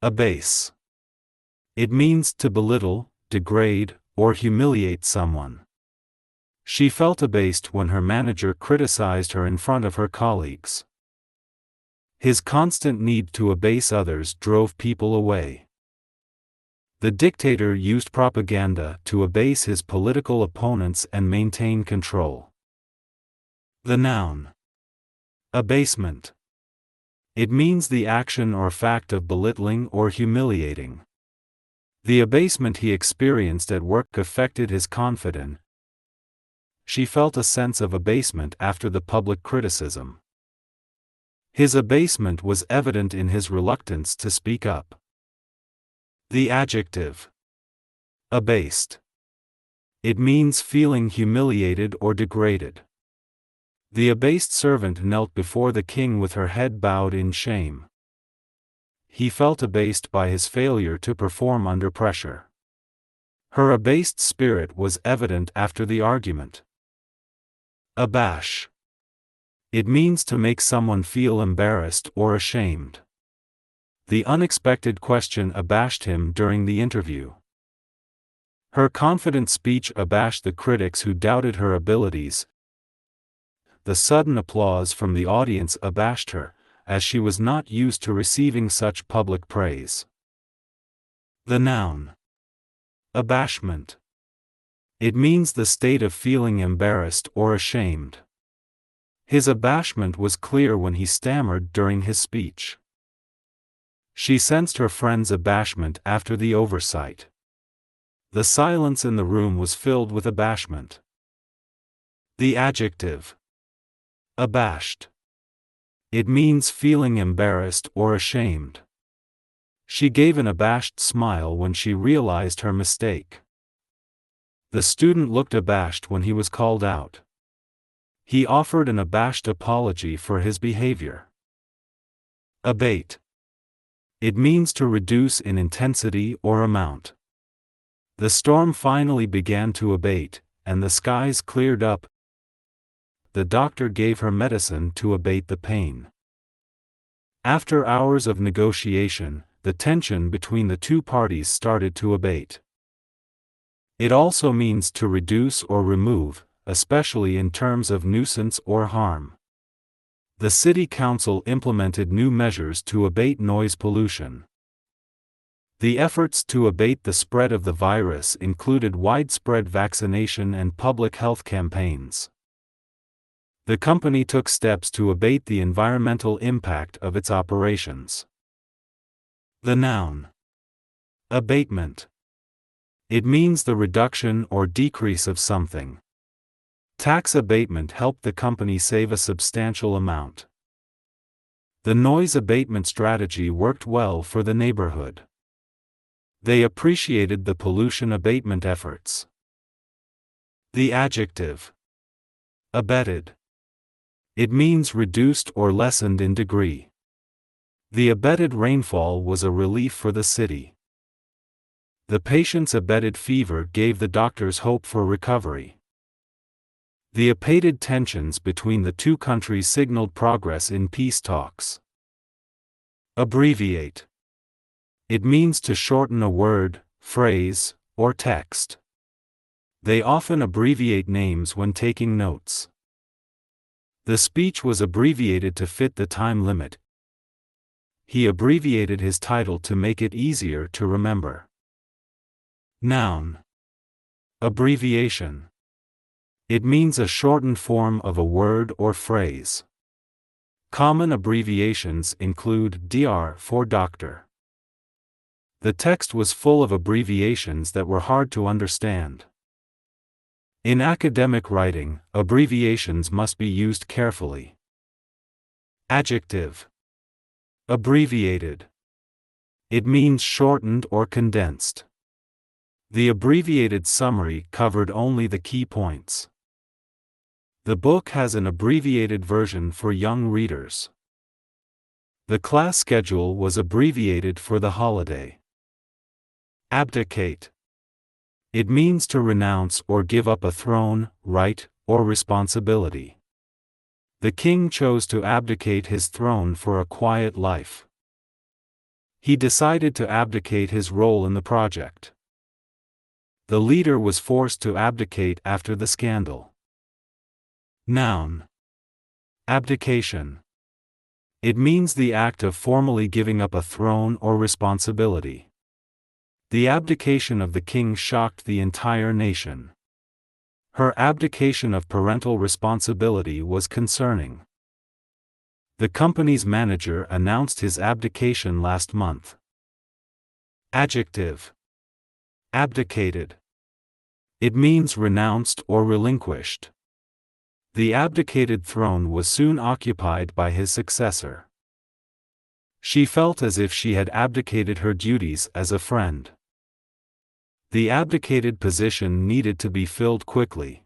Abase. It means to belittle, degrade, or humiliate someone. She felt abased when her manager criticized her in front of her colleagues. His constant need to abase others drove people away. The dictator used propaganda to abase his political opponents and maintain control. The noun. Abasement. It means the action or fact of belittling or humiliating. The abasement he experienced at work affected his confidence. She felt a sense of abasement after the public criticism. His abasement was evident in his reluctance to speak up. The adjective. Abased. It means feeling humiliated or degraded. The abased servant knelt before the king with her head bowed in shame. He felt abased by his failure to perform under pressure. Her abased spirit was evident after the argument. Abash. It means to make someone feel embarrassed or ashamed. The unexpected question abashed him during the interview. Her confident speech abashed the critics who doubted her abilities. The sudden applause from the audience abashed her, as she was not used to receiving such public praise. The noun. Abashment. It means the state of feeling embarrassed or ashamed. His abashment was clear when he stammered during his speech. She sensed her friend's abashment after the oversight. The silence in the room was filled with abashment. The adjective. Abashed. It means feeling embarrassed or ashamed. She gave an abashed smile when she realized her mistake. The student looked abashed when he was called out. He offered an abashed apology for his behavior. Abate. It means to reduce in intensity or amount. The storm finally began to abate, and the skies cleared up. The doctor gave her medicine to abate the pain. After hours of negotiation, the tension between the two parties started to abate. It also means to reduce or remove, especially in terms of nuisance or harm. The city council implemented new measures to abate noise pollution. The efforts to abate the spread of the virus included widespread vaccination and public health campaigns. The company took steps to abate the environmental impact of its operations. The noun. Abatement. It means the reduction or decrease of something. Tax abatement helped the company save a substantial amount. The noise abatement strategy worked well for the neighborhood. They appreciated the pollution abatement efforts. The adjective. Abated. It means reduced or lessened in degree. The abated rainfall was a relief for the city. The patient's abated fever gave the doctors hope for recovery. The abated tensions between the two countries signaled progress in peace talks. Abbreviate. It means to shorten a word, phrase, or text. They often abbreviate names when taking notes. The speech was abbreviated to fit the time limit. He abbreviated his title to make it easier to remember. Noun. Abbreviation. It means a shortened form of a word or phrase. Common abbreviations include DR for doctor. The text was full of abbreviations that were hard to understand. In academic writing, abbreviations must be used carefully. Adjective. Abbreviated. It means shortened or condensed. The abbreviated summary covered only the key points. The book has an abbreviated version for young readers. The class schedule was abbreviated for the holiday. Abdicate. It means to renounce or give up a throne, right, or responsibility. The king chose to abdicate his throne for a quiet life. He decided to abdicate his role in the project. The leader was forced to abdicate after the scandal. Noun. Abdication. It means the act of formally giving up a throne or responsibility. The abdication of the king shocked the entire nation. Her abdication of parental responsibility was concerning. The company's manager announced his abdication last month. Adjective. Abdicated. It means renounced or relinquished. The abdicated throne was soon occupied by his successor. She felt as if she had abdicated her duties as a friend. The abdicated position needed to be filled quickly.